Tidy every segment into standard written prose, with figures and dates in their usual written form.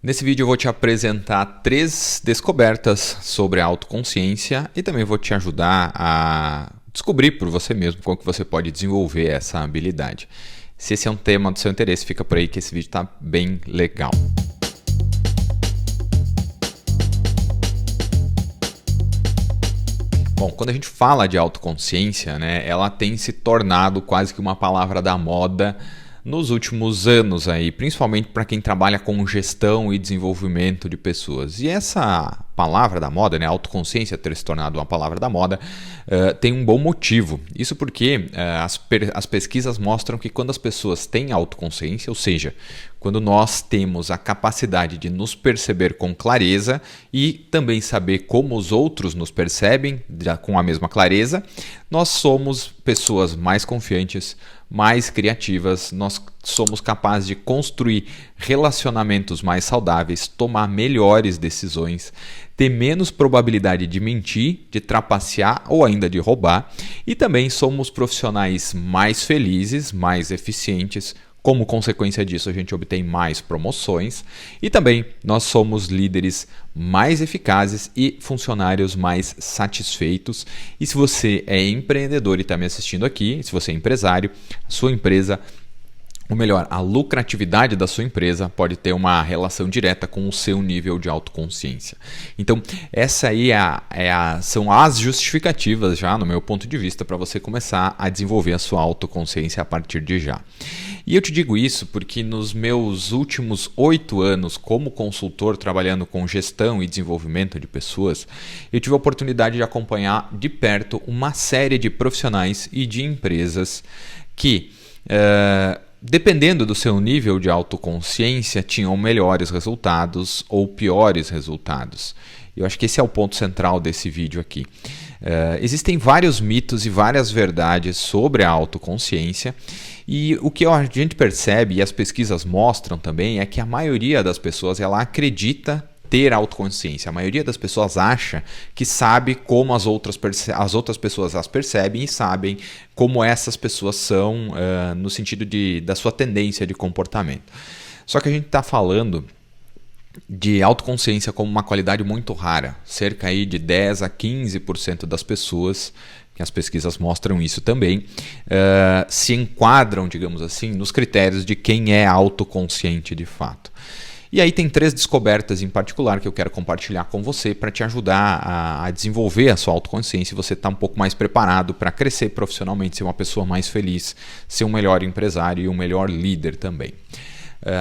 Nesse vídeo eu vou te apresentar 3 descobertas sobre a autoconsciência e também vou te ajudar a descobrir por você mesmo como que você pode desenvolver essa habilidade. Se esse é um tema do seu interesse, fica por aí que esse vídeo está bem legal. Bom, quando a gente fala de autoconsciência, né, ela tem se tornado quase que uma palavra da moda nos últimos anos aí, principalmente para quem trabalha com gestão e desenvolvimento de pessoas. E essa palavra da moda, né, autoconsciência ter se tornado uma palavra da moda, tem um bom motivo. Isso porque as pesquisas mostram que quando as pessoas têm autoconsciência, ou seja, quando nós temos a capacidade de nos perceber com clareza e também saber como os outros nos percebem com a mesma clareza, nós somos pessoas mais confiantes, mais criativas, nós somos capazes de construir relacionamentos mais saudáveis, tomar melhores decisões, ter menos probabilidade de mentir, de trapacear ou ainda de roubar, e também somos profissionais mais felizes, mais eficientes. Como consequência disso, a gente obtém mais promoções e também nós somos líderes mais eficazes e funcionários mais satisfeitos. E se você é empreendedor e está me assistindo aqui, se você é empresário, a sua empresa, ou melhor, a lucratividade da sua empresa pode ter uma relação direta com o seu nível de autoconsciência. Então, essa aí são as justificativas já, no meu ponto de vista, para você começar a desenvolver a sua autoconsciência a partir de já. E eu te digo isso porque nos meus últimos 8 anos como consultor trabalhando com gestão e desenvolvimento de pessoas, eu tive a oportunidade de acompanhar de perto uma série de profissionais e de empresas que dependendo do seu nível de autoconsciência, tinham melhores resultados ou piores resultados. Eu acho que esse é o ponto central desse vídeo aqui. Existem vários mitos e várias verdades sobre a autoconsciência e o que a gente percebe e as pesquisas mostram também é que a maioria das pessoas ela acredita ter autoconsciência. A maioria das pessoas acha que sabe como as outras pessoas as percebem e sabem como essas pessoas são no sentido da sua tendência de comportamento. Só que a gente está falando de autoconsciência como uma qualidade muito rara. Cerca aí de 10 a 15% das pessoas, que as pesquisas mostram isso também, se enquadram, digamos assim, nos critérios de quem é autoconsciente de fato. E aí tem 3 descobertas em particular que eu quero compartilhar com você para te ajudar a desenvolver a sua autoconsciência e você estar um pouco mais preparado para crescer profissionalmente, ser uma pessoa mais feliz, ser um melhor empresário e um melhor líder também.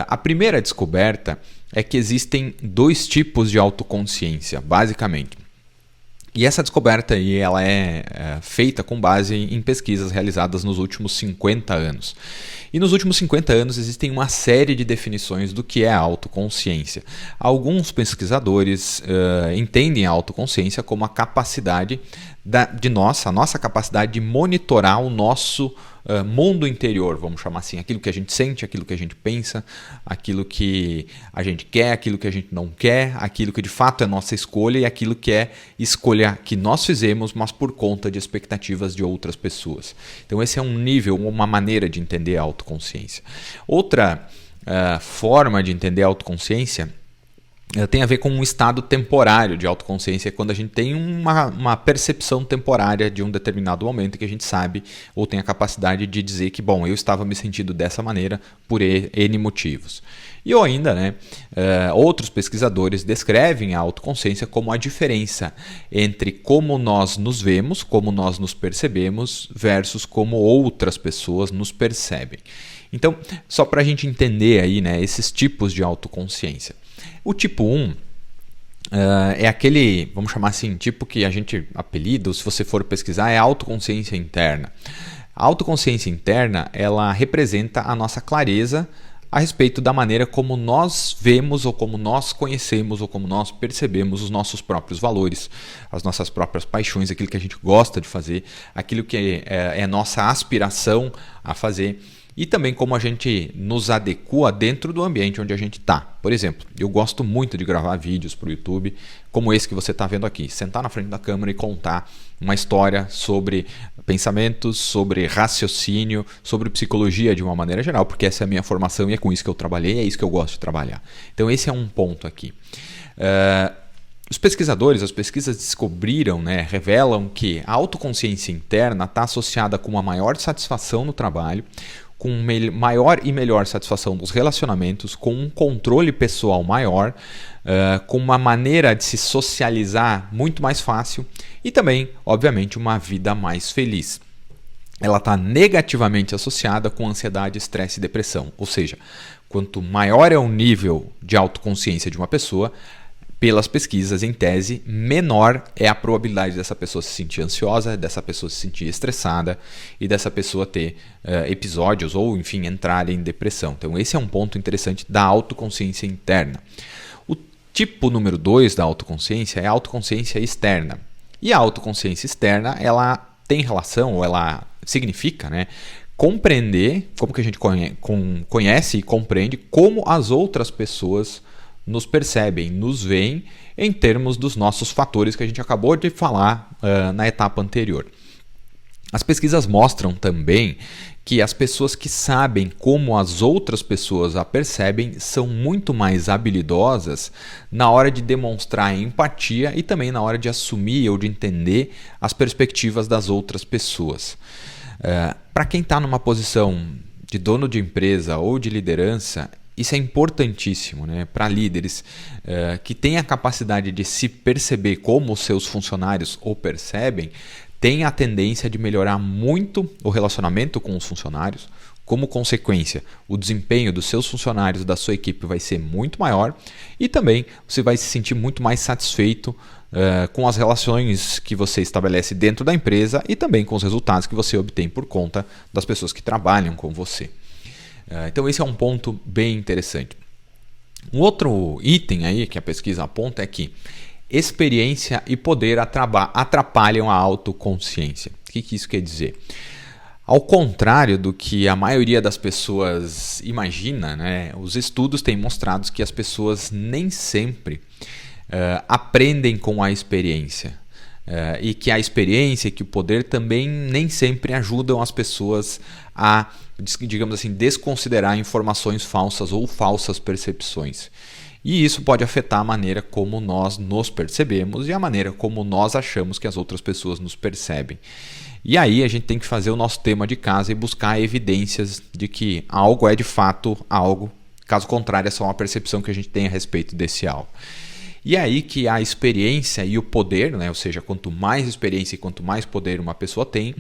A primeira descoberta é que existem 2 tipos de autoconsciência, basicamente. E essa descoberta aí, ela é feita com base em pesquisas realizadas nos últimos 50 anos. E nos últimos 50 anos existem uma série de definições do que é a autoconsciência. Alguns pesquisadores entendem a autoconsciência como a capacidade a nossa capacidade de monitorar o nosso mundo interior, vamos chamar assim, aquilo que a gente sente, aquilo que a gente pensa, aquilo que a gente quer, aquilo que a gente não quer, aquilo que de fato é nossa escolha e aquilo que é escolha que nós fizemos, mas por conta de expectativas de outras pessoas. Então esse é um nível, uma maneira de entender a autoconsciência. Outra forma de entender a autoconsciência tem a ver com um estado temporário de autoconsciência, quando a gente tem uma percepção temporária de um determinado momento que a gente sabe ou tem a capacidade de dizer que, bom, eu estava me sentindo dessa maneira por N motivos. E ou ainda, outros pesquisadores descrevem a autoconsciência como a diferença entre como nós nos vemos, como nós nos percebemos, versus como outras pessoas nos percebem. Então, só para a gente entender aí, esses tipos de autoconsciência. O tipo 1 é aquele, vamos chamar assim, tipo que a gente apelida, se você for pesquisar, é a autoconsciência interna. A autoconsciência interna, ela representa a nossa clareza a respeito da maneira como nós vemos ou como nós conhecemos ou como nós percebemos os nossos próprios valores, as nossas próprias paixões, aquilo que a gente gosta de fazer, aquilo que é nossa aspiração a fazer. e também como a gente nos adequa dentro do ambiente onde a gente está. Por exemplo, eu gosto muito de gravar vídeos para o YouTube, como esse que você está vendo aqui. Sentar na frente da câmera e contar uma história sobre pensamentos, sobre raciocínio, sobre psicologia de uma maneira geral, porque essa é a minha formação e é com isso que eu trabalhei, é isso que eu gosto de trabalhar. Então esse é um ponto aqui. Os pesquisadores, as pesquisas descobriram, revelam que a autoconsciência interna está associada com uma maior satisfação no trabalho, com maior e melhor satisfação dos relacionamentos, com um controle pessoal maior, com uma maneira de se socializar muito mais fácil e também, obviamente, uma vida mais feliz. Ela está negativamente associada com ansiedade, estresse e depressão. Ou seja, quanto maior é o nível de autoconsciência de uma pessoa, pelas pesquisas, em tese, menor é a probabilidade dessa pessoa se sentir ansiosa, dessa pessoa se sentir estressada e dessa pessoa ter episódios ou, enfim, entrar em depressão. Então, esse é um ponto interessante da autoconsciência interna. O tipo número 2 da autoconsciência é a autoconsciência externa. E a autoconsciência externa, ela tem relação, ou ela significa, compreender, como que a gente conhece e compreende como as outras pessoas nos percebem, nos veem em termos dos nossos fatores que a gente acabou de falar na etapa anterior. As pesquisas mostram também que as pessoas que sabem como as outras pessoas a percebem são muito mais habilidosas na hora de demonstrar empatia e também na hora de assumir ou de entender as perspectivas das outras pessoas. Para quem está numa posição de dono de empresa ou de liderança, isso é importantíssimo, para líderes que têm a capacidade de se perceber como os seus funcionários o percebem, tem a tendência de melhorar muito o relacionamento com os funcionários. Como consequência, o desempenho dos seus funcionários, da sua equipe vai ser muito maior e também você vai se sentir muito mais satisfeito com as relações que você estabelece dentro da empresa e também com os resultados que você obtém por conta das pessoas que trabalham com você. Então esse é um ponto bem interessante. Um outro item aí que a pesquisa aponta é que experiência e poder atrapalham a autoconsciência. O que isso quer dizer? Ao contrário do que a maioria das pessoas imagina, os estudos têm mostrado que as pessoas nem sempre aprendem com a experiência. E que a experiência e que o poder também nem sempre ajudam as pessoas a, digamos assim, desconsiderar informações falsas ou falsas percepções. E isso pode afetar a maneira como nós nos percebemos e a maneira como nós achamos que as outras pessoas nos percebem. E aí a gente tem que fazer o nosso tema de casa e buscar evidências de que algo é de fato algo, caso contrário é só uma percepção que a gente tem a respeito desse algo. E é aí que a experiência e o poder, ou seja, quanto mais experiência e quanto mais poder uma pessoa tem,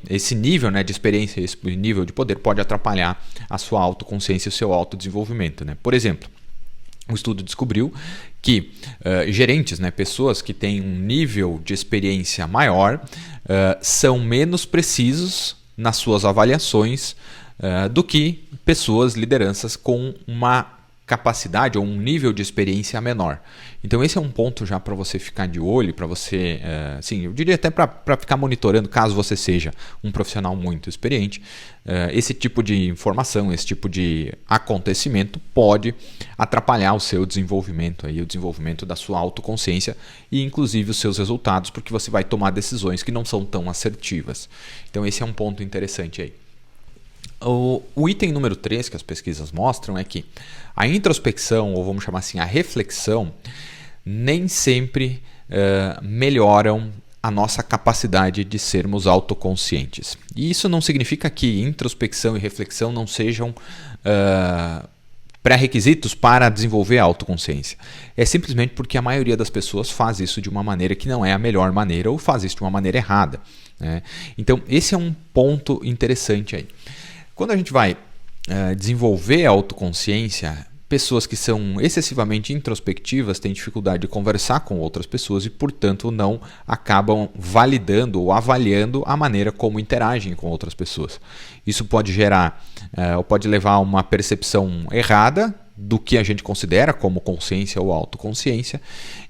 esse nível de experiência, esse nível de poder pode atrapalhar a sua autoconsciência e o seu autodesenvolvimento. Por exemplo, um estudo descobriu que gerentes, pessoas que têm um nível de experiência maior, são menos precisos nas suas avaliações do que pessoas, lideranças com uma capacidade ou um nível de experiência menor. Então esse é um ponto já para você ficar de olho, para você, eu diria até para ficar monitorando, caso você seja um profissional muito experiente, esse tipo de informação, esse tipo de acontecimento pode atrapalhar o seu desenvolvimento, o desenvolvimento da sua autoconsciência e inclusive os seus resultados, porque você vai tomar decisões que não são tão assertivas. Então esse é um ponto interessante aí. O item número 3 que as pesquisas mostram é que a introspecção, ou vamos chamar assim, a reflexão, nem sempre melhoram a nossa capacidade de sermos autoconscientes. E isso não significa que introspecção e reflexão não sejam pré-requisitos para desenvolver a autoconsciência. É simplesmente porque a maioria das pessoas faz isso de uma maneira que não é a melhor maneira ou faz isso de uma maneira errada. Então, esse é um ponto interessante aí. Quando a gente vai desenvolver a autoconsciência, pessoas que são excessivamente introspectivas têm dificuldade de conversar com outras pessoas e, portanto, não acabam validando ou avaliando a maneira como interagem com outras pessoas. Isso pode gerar ou pode levar a uma percepção errada do que a gente considera como consciência ou autoconsciência,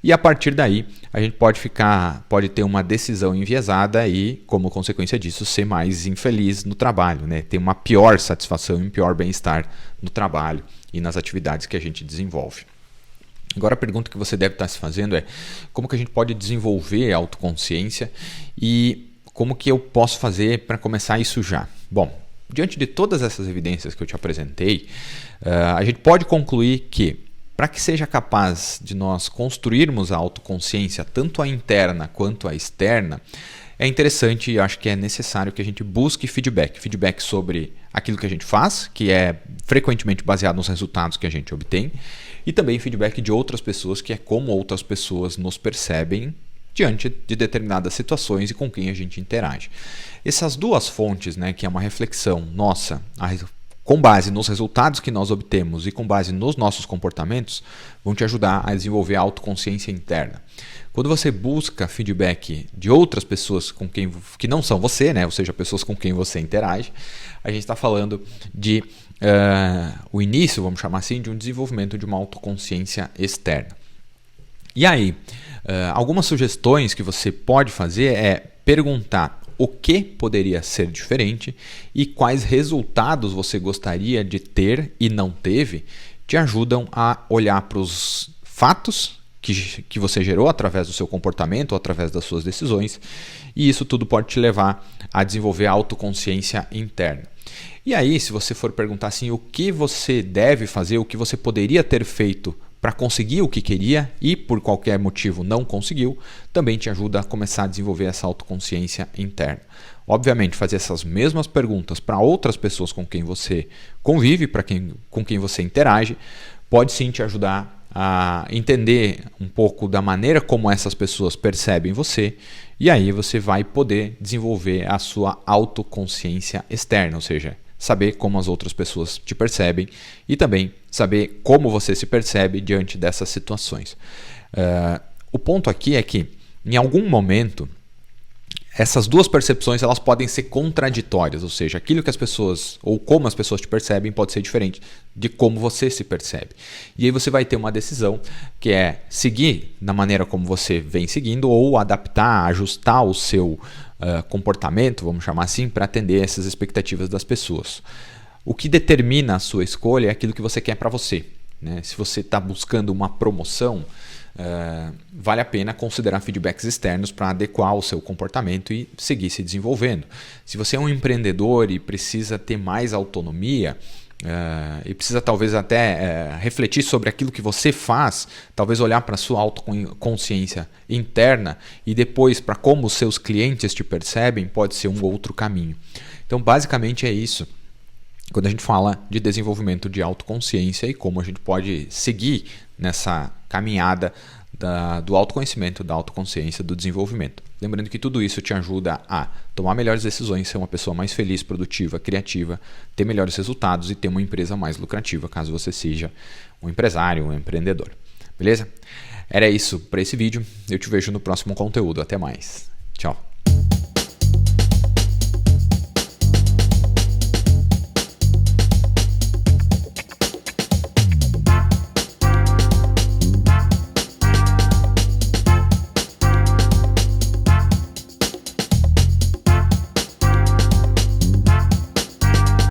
e a partir daí a gente pode ter uma decisão enviesada e, como consequência disso, ser mais infeliz no trabalho, né? Ter uma pior satisfação e um pior bem-estar no trabalho e nas atividades que a gente desenvolve. Agora a pergunta que você deve estar se fazendo é: como que a gente pode desenvolver a autoconsciência e como que eu posso fazer para começar isso já? Bom, diante de todas essas evidências que eu te apresentei, a gente pode concluir que, para que seja capaz de nós construirmos a autoconsciência, tanto a interna quanto a externa, é interessante e acho que é necessário que a gente busque feedback sobre aquilo que a gente faz, que é frequentemente baseado nos resultados que a gente obtém, e também feedback de outras pessoas, que é como outras pessoas nos percebem diante de determinadas situações e com quem a gente interage. Essas duas fontes, né, que é uma reflexão nossa com base nos resultados que nós obtemos e com base nos nossos comportamentos, vão te ajudar a desenvolver a autoconsciência interna. Quando você busca feedback de outras pessoas que não são você, né, ou seja, pessoas com quem você interage, a gente está falando de o início, vamos chamar assim, de um desenvolvimento de uma autoconsciência externa. E aí, algumas sugestões que você pode fazer é perguntar o que poderia ser diferente e quais resultados você gostaria de ter e não teve, te ajudam a olhar para os fatos que você gerou através do seu comportamento ou através das suas decisões, e isso tudo pode te levar a desenvolver a autoconsciência interna. E aí, se você for perguntar assim, o que você deve fazer, o que você poderia ter feito para conseguir o que queria e por qualquer motivo não conseguiu, também te ajuda a começar a desenvolver essa autoconsciência interna. Obviamente, fazer essas mesmas perguntas para outras pessoas com quem você convive, com quem você interage, pode sim te ajudar a entender um pouco da maneira como essas pessoas percebem você, e aí você vai poder desenvolver a sua autoconsciência externa, ou seja, saber como as outras pessoas te percebem e também saber como você se percebe diante dessas situações. O ponto aqui é que, em algum momento, essas duas percepções elas podem ser contraditórias, ou seja, aquilo que as pessoas, ou como as pessoas te percebem, pode ser diferente de como você se percebe. E aí você vai ter uma decisão que é seguir da maneira como você vem seguindo ou adaptar, ajustar o seu comportamento, vamos chamar assim, para atender essas expectativas das pessoas. O que determina a sua escolha é aquilo que você quer para você, né? Se você está buscando uma promoção, vale a pena considerar feedbacks externos para adequar o seu comportamento e seguir se desenvolvendo. Se você é um empreendedor e precisa ter mais autonomia, e precisa talvez até refletir sobre aquilo que você faz, talvez olhar para a sua autoconsciência interna e depois para como os seus clientes te percebem, pode ser um outro caminho. Então basicamente é isso quando a gente fala de desenvolvimento de autoconsciência e como a gente pode seguir nessa caminhada do autoconhecimento, da autoconsciência, do desenvolvimento. Lembrando que tudo isso te ajuda a tomar melhores decisões, ser uma pessoa mais feliz, produtiva, criativa, ter melhores resultados e ter uma empresa mais lucrativa, caso você seja um empresário, um empreendedor. Beleza? Era isso para esse vídeo. Eu te vejo no próximo conteúdo. Até mais. Tchau.